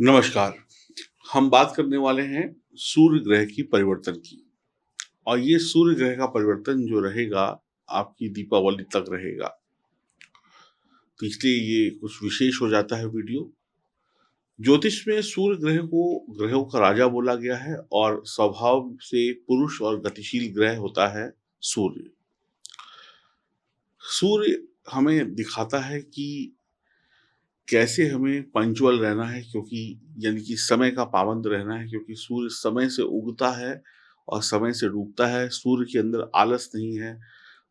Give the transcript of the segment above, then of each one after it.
नमस्कार। हम बात करने वाले हैं सूर्य ग्रह की परिवर्तन की। और ये सूर्य ग्रह का परिवर्तन जो रहेगा आपकी दीपावली तक रहेगा। तो इसलिए ये कुछ विशेष हो जाता है वीडियो। ज्योतिष में सूर्य ग्रह को ग्रहों का राजा बोला गया है और स्वभाव से पुरुष और गतिशील ग्रह होता है सूर्य। सूर्य हमें दिखाता है कि कैसे हमें पंक्चुअल रहना है, क्योंकि यानी कि समय का पाबंद रहना है, क्योंकि सूर्य समय से उगता है और समय से डूबता है। सूर्य के अंदर आलस नहीं है,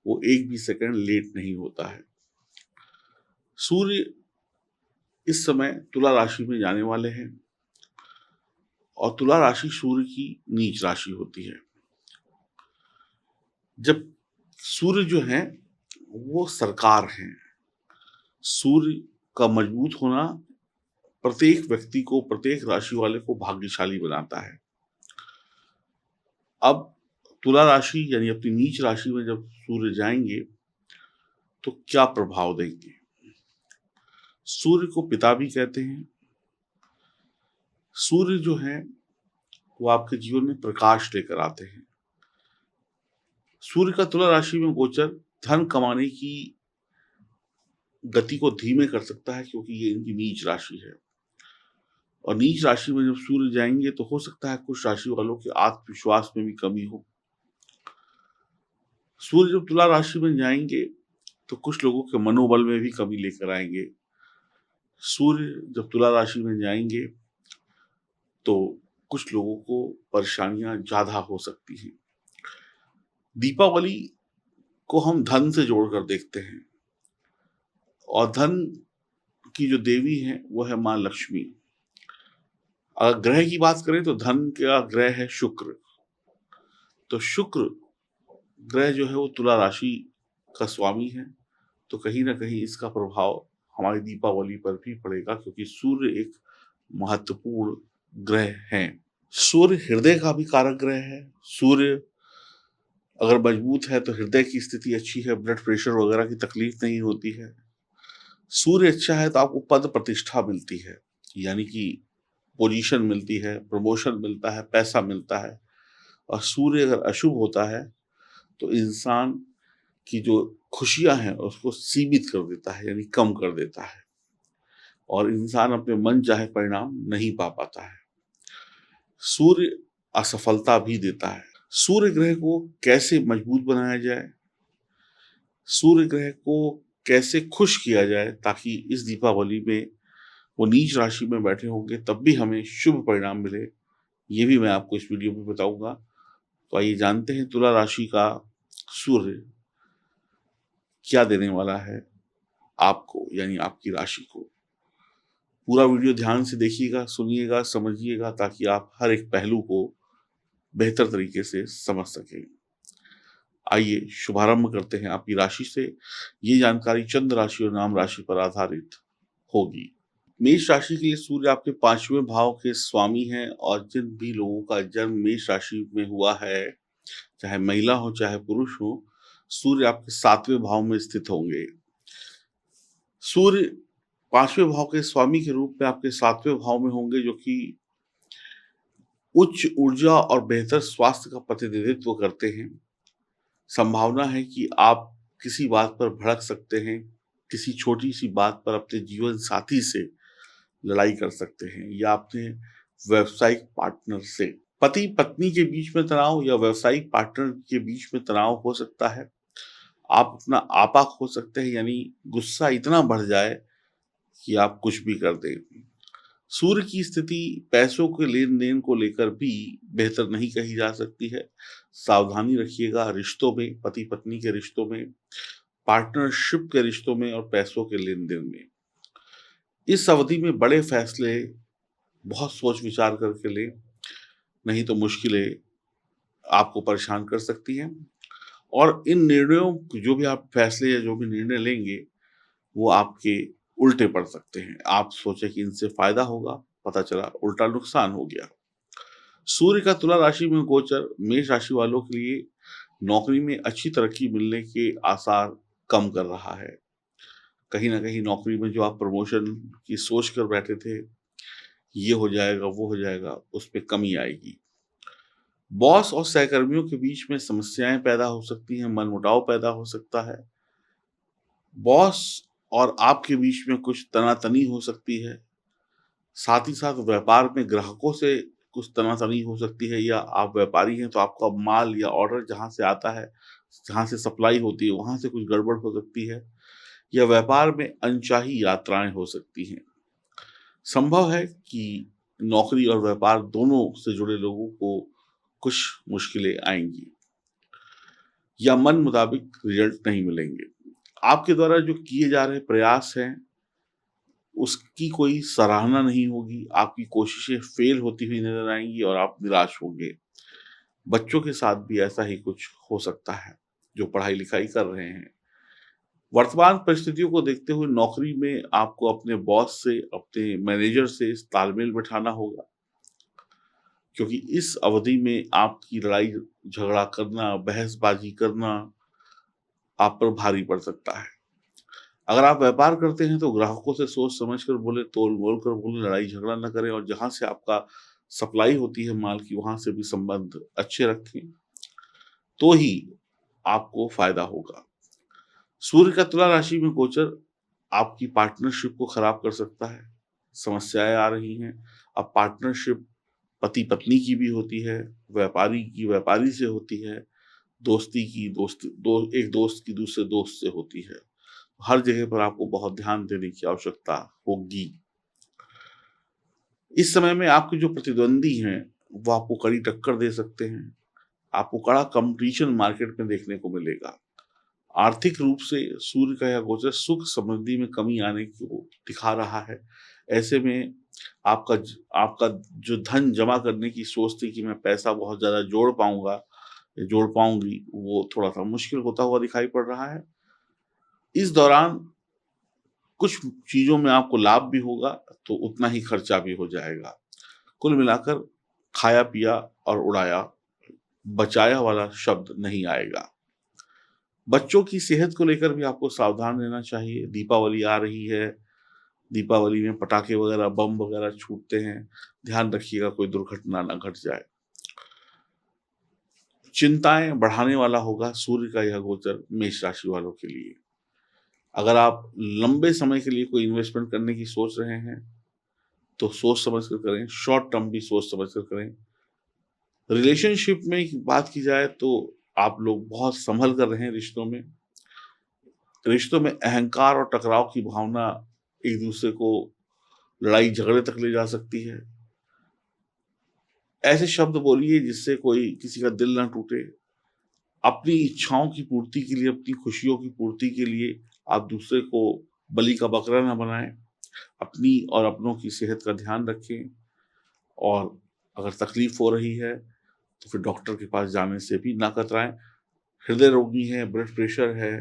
वो एक भी सेकंड लेट नहीं होता है। सूर्य इस समय तुला राशि में जाने वाले हैं और तुला राशि सूर्य की नीच राशि होती है। जब सूर्य जो है वो सरकार है। सूर्य का मजबूत होना प्रत्येक व्यक्ति को, प्रत्येक राशि वाले को भाग्यशाली बनाता है। अब तुला राशि यानी अपनी नीच राशि में जब सूर्य जाएंगे तो क्या प्रभाव देंगे? सूर्य को पिता भी कहते हैं। सूर्य जो है वो आपके जीवन में प्रकाश लेकर आते हैं। सूर्य का तुला राशि में गोचर धन कमाने की गति को धीमे कर सकता है, क्योंकि ये इनकी नीच राशि है। और नीच राशि में जब सूर्य जाएंगे तो हो सकता है कुछ राशि वालों के आत्मविश्वास में भी कमी हो। सूर्य जब तुला राशि में जाएंगे तो कुछ लोगों के मनोबल में भी कमी लेकर आएंगे। सूर्य जब तुला राशि में जाएंगे तो कुछ लोगों को परेशानियां ज्यादा हो सकती हैं। दीपावली को हम धन से जोड़कर देखते हैं और धन की जो देवी है वो है माँ लक्ष्मी। अगर ग्रह की बात करें तो धन का ग्रह है शुक्र। तो शुक्र ग्रह जो है वो तुला राशि का स्वामी है। तो कहीं ना कहीं इसका प्रभाव हमारी दीपावली पर भी पड़ेगा, क्योंकि सूर्य एक महत्वपूर्ण ग्रह है। सूर्य हृदय का भी कारक ग्रह है। सूर्य अगर मजबूत है तो हृदय की स्थिति अच्छी है, ब्लड प्रेशर वगैरह की तकलीफ नहीं होती है। सूर्य अच्छा है तो आपको पद प्रतिष्ठा मिलती है, यानी कि पोजीशन मिलती है, प्रमोशन मिलता है, पैसा मिलता है। और सूर्य अगर अशुभ होता है तो इंसान की जो खुशियां हैं उसको सीमित कर देता है, यानी कम कर देता है, और इंसान अपने मन चाहे परिणाम नहीं पा पाता है। सूर्य असफलता भी देता है। सूर्य ग्रह को कैसे मजबूत बनाया जाए, सूर्य ग्रह को कैसे खुश किया जाए ताकि इस दीपावली में वो नीच राशि में बैठे होंगे तब भी हमें शुभ परिणाम मिले, ये भी मैं आपको इस वीडियो में बताऊंगा। तो आइए जानते हैं तुला राशि का सूर्य क्या देने वाला है आपको, यानी आपकी राशि को। पूरा वीडियो ध्यान से देखिएगा, सुनिएगा, समझिएगा, ताकि आप हर एक पहलू को बेहतर तरीके से समझ सकें। आइए शुभारंभ करते हैं आपकी राशि से। ये जानकारी चंद्र राशि और नाम राशि पर आधारित होगी। मेष राशि के लिए सूर्य आपके 5वें भाव के स्वामी हैं, और जिन भी लोगों का जन्म मेष राशि में हुआ है, चाहे महिला हो चाहे पुरुष हो, सूर्य आपके 7वें भाव में स्थित होंगे। सूर्य 5वें भाव के स्वामी के रूप में आपके 7वें भाव में होंगे, जो कि उच्च ऊर्जा और बेहतर स्वास्थ्य का प्रतिनिधित्व करते हैं। संभावना है कि आप किसी बात पर भड़क सकते हैं, किसी छोटी सी बात पर अपने जीवन साथी से लड़ाई कर सकते हैं, या अपने व्यावसायिक पार्टनर से। पति पत्नी के बीच में तनाव या व्यावसायिक पार्टनर के बीच में तनाव हो सकता है। आप अपना आपा खो सकते हैं, यानी गुस्सा इतना बढ़ जाए कि आप कुछ भी कर दें। सूर्य की स्थिति पैसों के लेन देन को लेकर भी बेहतर नहीं कही जा सकती है। सावधानी रखिएगा रिश्तों में, पति पत्नी के रिश्तों में, पार्टनरशिप के रिश्तों में और पैसों के लेन देन में। इस अवधि में बड़े फैसले बहुत सोच विचार करके लें, नहीं तो मुश्किलें आपको परेशान कर सकती हैं। और इन निर्णयों, जो भी आप फैसले या जो भी निर्णय लेंगे, वो आपके उल्टे पड़ सकते हैं। आप सोचे कि इनसे फायदा होगा, पता चला उल्टा नुकसान हो गया। सूर्य का तुला राशि में गोचर मेष राशि वालों के लिए नौकरी में अच्छी तरक्की मिलने के आसार कम कर रहा है। कहीं ना कहीं नौकरी में जो आप प्रमोशन की सोच कर बैठे थे ये हो जाएगा, वो हो जाएगा, उस पे कमी आएगी। बॉस और सहकर्मियों के बीच में समस्याएँ पैदा हो सकती हैं, मनमुटाव पैदा हो सकता है। बॉस और आपके बीच में कुछ तना-तनी हो सकती है। साथ ही साथ व्यापार में ग्राहकों से कुछ तना-तनी हो सकती है, या आप व्यापारी हैं तो आपका माल या ऑर्डर जहाँ से आता है, जहाँ से सप्लाई होती है, वहाँ से कुछ गड़बड़ हो सकती है, या व्यापार में अनचाही यात्राएँ हो सकती हैं। संभव है कि नौकरी और व्यापार दोनों से जुड़े लोगों को कुछ मुश्किलें आएँगी, या मन मुताबिक रिजल्ट नहीं मिलेंगे। आपके द्वारा जो किए जा रहे प्रयास हैं, उसकी कोई सराहना नहीं होगी, आपकी कोशिशें फेल होती हुई नज़र आएँगी और आप निराश होंगे। बच्चों के साथ भी ऐसा ही कुछ हो सकता है, जो पढ़ाई-लिखाई कर रहे हैं। वर्तमान परिस्थितियों को देखते हुए नौकरी में आपको अपने बॉस से, अपने मैनेजर से तालमेल बिठाना होगा, क्योंकि इस अवधि में आपकी लड़ाई-झगड़ा करना, बहसबाजी करना आप पर भारी पड़ सकता है। अगर आप व्यापार करते हैं तो ग्राहकों से सोच समझ कर बोले, तोल-मोल कर बोले, लड़ाई-झगड़ा ना करें, और जहाँ से आपका सप्लाई होती है माल की, वहाँ से भी संबंध अच्छे रखें, तो ही आपको फ़ायदा होगा। सूर्य का तुला राशि में गोचर आपकी पार्टनरशिप को खराब कर सकता है। समस्याएँ आ रही हैं। अब पार्टनरशिप पति-पत्नी की भी होती है, व्यापारी की व्यापारी से होती है, दोस्ती की एक दोस्त की दूसरे दोस्त से होती है। हर जगह पर आपको बहुत ध्यान देने की आवश्यकता होगी। इस समय में आपके जो प्रतिद्वंदी हैं, वो आपको कड़ी टक्कर दे सकते हैं। आपको कड़ा कॉम्पिटिशन मार्केट में देखने को मिलेगा। आर्थिक रूप से सूर्य का यह गोचर सुख समृद्धि में कमी आने को दिखा रहा है। ऐसे में आपका जो धन जमा करने की सोच थी कि मैं पैसा बहुत ज़्यादा जोड़ पाऊँगा या जोड़ पाऊँगी, वो थोड़ा-सा मुश्किल होता हुआ दिखाई पड़ रहा है। इस दौरान कुछ चीज़ों में आपको लाभ भी होगा, तो उतना ही खर्चा भी हो जाएगा। कुल मिलाकर खाया-पिया और उड़ाया, बचाया वाला शब्द नहीं आएगा। बच्चों की सेहत को लेकर भी आपको सावधान रहना चाहिए। दीपावली आ रही है, दीपावली में पटाखे वगैरह, बम वगैरह छूटते हैं। ध्यान रखिएगा कोई दुर्घटना ना घट जाए। चिंताएँ बढ़ाने वाला होगा सूर्य का यह गोचर मेष राशि वालों के लिए। अगर आप लंबे समय के लिए कोई इन्वेस्टमेंट करने की सोच रहे हैं, तो सोच समझ कर करें, शॉर्ट टर्म भी सोच समझ कर करें। रिलेशनशिप में बात की जाए तो आप लोग बहुत सँभल कर रहें रिश्तों में। रिश्तों में अहंकार और टकराव की भावना एक-दूसरे को लड़ाई-झगड़े तक ले जा सकती है। ऐसे शब्द बोलिए जिससे कोई किसी का दिल ना टूटे। अपनी इच्छाओं की पूर्ति के लिए, अपनी खुशियों की पूर्ति के लिए आप दूसरे को बलि का बकरा ना बनाएँ। अपनी और अपनों की सेहत का ध्यान रखें, और अगर तकलीफ़ हो रही है, तो फिर डॉक्टर के पास जाने से भी ना कतराएँ। हृदय रोगी हैं, ब्लड प्रेशर है,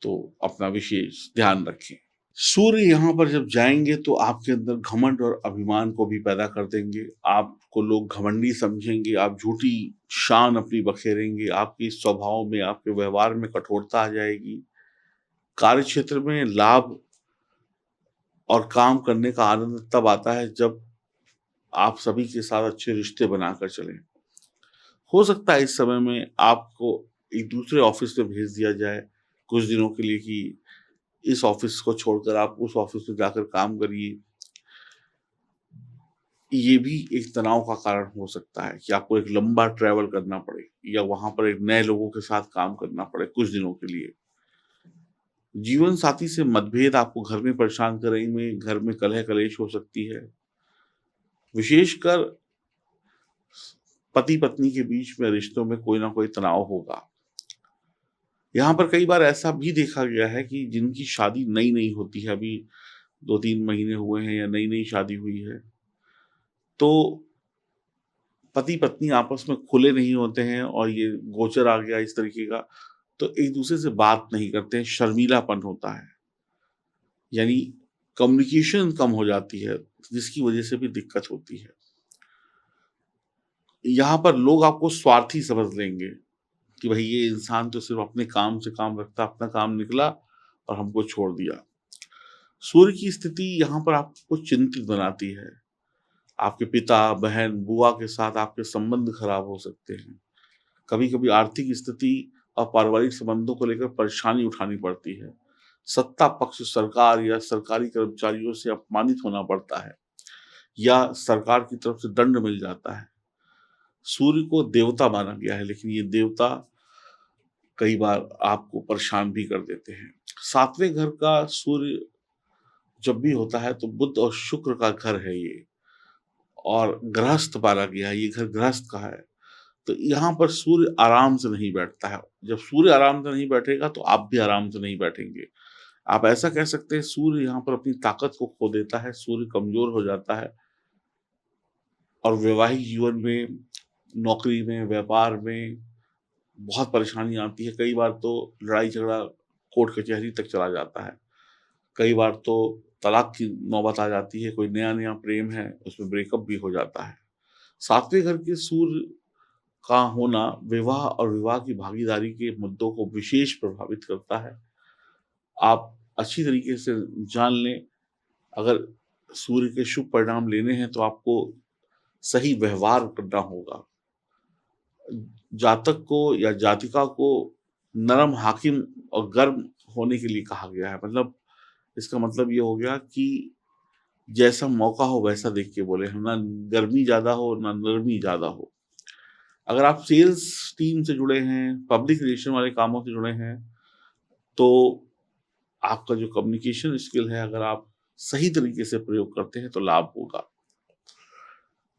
तो अपना विशेष ध्यान रखें। सूर्य यहाँ पर जब जाएँगे तो आपके अंदर घमंड और अभिमान को भी पैदा कर देंगे। आपको लोग घमंडी समझेंगे, आप झूठी शान अपनी बखेरेंगे, आपके स्वभाव में, आपके व्यवहार में कठोरता आ जाएगी। कार्यक्षेत्र में लाभ और काम करने का आनंद तब आता है जब आप सभी के साथ अच्छे रिश्ते बनाकर चलें। हो सकता है इस समय में आपको एक दूसरे ऑफ़िस में भेज दिया जाए कुछ दिनों के लिए, कि इस ऑफ़िस को छोड़कर आप उस ऑफ़िस में जाकर काम करिए। ये भी एक तनाव का कारण हो सकता है कि आपको एक लंबा ट्रैवल करना पड़े, या वहाँ पर एक नए लोगों के साथ काम करना पड़े कुछ दिनों के लिए। जीवन साथी से मतभेद आपको घर में परेशान करेंगे, घर में कलह-कलेश हो सकती है। विशेषकर पति-पत्नी के बीच में रिश्तों में कोई ना कोई तनाव होगा। यहाँ पर कई बार ऐसा भी देखा गया है कि जिनकी शादी नई-नई होती है, अभी 2-3 महीने हुए हैं या नई-नई शादी हुई है, तो पति-पत्नी आपस में खुले नहीं होते हैं, और ये गोचर आ गया इस तरीके का, तो एक-दूसरे से बात नहीं करते हैं, शर्मीलापन होता है। यानी कम्युनिकेशन कम हो जाती है, जिसकी वजह से भी दिक्कत होती है। यहाँ पर लोग आपको स्वार्थी समझ लेंगे कि भई ये इंसान तो सिर्फ़ अपने काम से काम रखता है, अपना काम निकला और हमको छोड़ दिया। सूर्य की स्थिति यहाँ पर आपको चिंतित बनाती है। आपके पिता, बहन, बुआ के साथ आपके संबंध खराब हो सकते हैं। कभी-कभी आर्थिक स्थिति और पारिवारिक संबंधों को लेकर परेशानी उठानी पड़ती है। सत्ता पक्ष सरकार या सरकारी कर्मचारियों से अपमानित होना पड़ता है या सरकार की तरफ से दंड मिल जाता है। सूर्य को देवता माना गया है, लेकिन ये देवता कई बार आपको परेशान भी कर देते हैं। 7वें घर का सूर्य जब भी होता है तो बुध और शुक्र का घर है ये, और गृहस्थ माना गया है, ये घर गृहस्थ का है। तो यहाँ पर सूर्य आराम से नहीं बैठता है। जब सूर्य आराम से नहीं बैठेगा तो आप भी आराम से नहीं बैठेंगे। आप ऐसा कह सकते हैं सूर्य यहाँ पर अपनी ताकत को खो देता है, सूर्य कमज़ोर हो जाता है और वैवाहिक जीवन में, नौकरी में, व्यापार में बहुत परेशानी आती है। कई बार तो लड़ाई-झगड़ा कोर्ट कचहरी तक चला जाता है। कई बार तो तलाक की नौबत आ जाती है, कोई नया-नया प्रेम है, उसमें ब्रेकअप भी हो जाता है। 7वें घर के सूर्य का होना विवाह और विवाह की भागीदारी के मुद्दों को विशेष प्रभावित करता है। आप अच्छी तरीके से जान लें, अगर सूर्य के शुभ परिणाम लेने हैं तो आपको सही व्यवहार करना होगा। जातक को या जातिका को नरम हाकिम और गर्म होने के लिए कहा गया है। मतलब इसका मतलब ये हो गया कि जैसा मौका हो वैसा देख के बोले, ना गर्मी ज़्यादा हो, ना नरमी ज़्यादा हो। अगर आप सेल्स टीम से जुड़े हैं, पब्लिक रिलेशन वाले कामों से जुड़े हैं, तो आपका जो कम्युनिकेशन स्किल है, अगर आप सही तरीके से प्रयोग करते हैं तो लाभ होगा।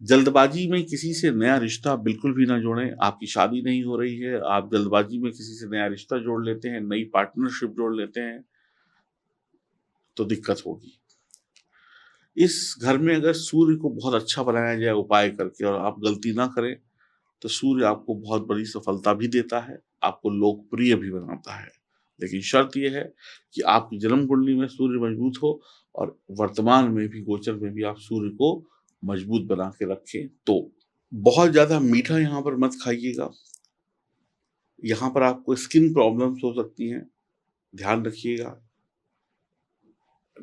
जल्दबाजी में किसी से नया रिश्ता बिल्कुल भी ना जोड़ें। आपकी शादी नहीं हो रही है, आप जल्दबाजी में किसी से नया रिश्ता जोड़ लेते हैं, नई पार्टनरशिप जोड़ लेते हैं, तो दिक्कत होगी। इस घर में अगर सूर्य को बहुत अच्छा बनाया जाए उपाय करके और आप गलती ना करें, तो सूर्य आपको बहुत बड़ी सफलता भी देता है, आपको लोकप्रिय भी बनाता है। लेकिन शर्त ये है कि आपकी जन्म कुंडली में सूर्य मजबूत हो और वर्तमान में भी, गोचर में भी आप सूर्य को मजबूत बना के रखें। तो बहुत ज़्यादा मीठा यहाँ पर मत खाइएगा। यहाँ पर आपको स्किन प्रॉब्लम्स हो सकती हैं, ध्यान रखिएगा।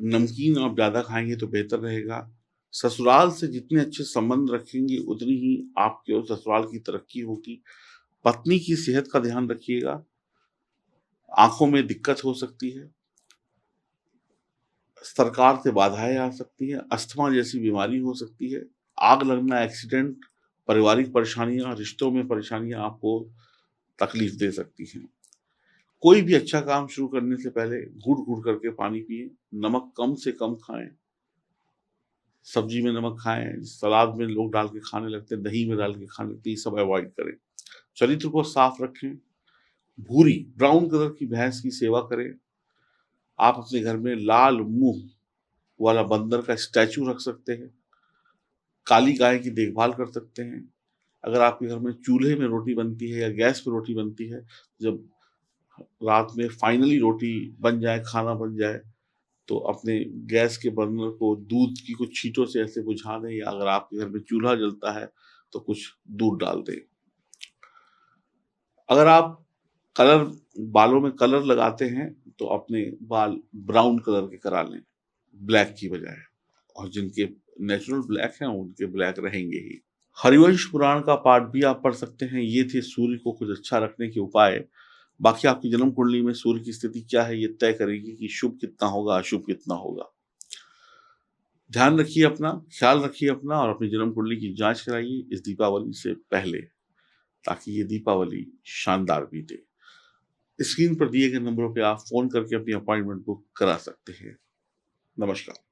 नमकीन आप ज़्यादा खाएँगे तो बेहतर रहेगा। ससुराल से जितने अच्छे संबंध रखेंगे, उतनी ही आपके और ससुराल की तरक्की होगी। पत्नी की सेहत का ध्यान रखिएगा। आँखों में दिक्कत हो सकती है, सरकार से बाधाएँ आ सकती हैं, अस्थमा जैसी बीमारी हो सकती है, आग लगना, एक्सीडेंट, पारिवारिक परेशानियाँ, रिश्तों में परेशानियाँ आपको तकलीफ दे सकती हैं। कोई भी अच्छा काम शुरू करने से पहले घूट-घूट करके पानी पिएँ, नमक कम से कम खाएँ, सब्ज़ी में नमक खाएँ, सलाद में लोग डाल के खाने लगते हैं, दही में डाल के खाने लगते हैं, ये सब अवॉइड करें। चरित्र को साफ रखें, भूरी ब्राउन कलर की भैंस की सेवा करें। आप अपने घर में लाल मुँह वाला बंदर का स्टैचू रख सकते हैं, काली गाय की देखभाल कर सकते हैं। अगर आपके घर में चूल्हे में रोटी बनती है या गैस पे रोटी बनती है, जब रात में फाइनली रोटी बन जाए, खाना बन जाए, तो अपने गैस के बर्नर को दूध की कुछ छींटों से ऐसे बुझा दें, या अगर आपके घर में चूल्हा जलता है, तो कुछ दूध डाल दें। अगर आप कलर बालों में कलर लगाते हैं, तो अपने बाल ब्राउन कलर के करा लें, ब्लैक की बजाय, और जिनके नेचुरल ब्लैक हैं, उनके ब्लैक रहेंगे ही। हरिवंश पुराण का पाठ भी आप पढ़ सकते हैं। ये थे सूर्य को कुछ अच्छा रखने के उपाय। बाकी आपकी जन्म कुंडली में सूर्य की स्थिति क्या है, ये तय करेगी कि शुभ कितना होगा, अशुभ कितना होगा। ध्यान रखिए अपना, ख्याल रखिए अपना, और अपनी जन्म कुंडली की जाँच कराइए इस दीपावली से पहले, ताकि ये दीपावली शानदार बीते। स्क्रीन पर दिए गए नंबरों पे आप फ़ोन करके अपनी अपॉइंटमेंट बुक करा सकते हैं। नमस्कार।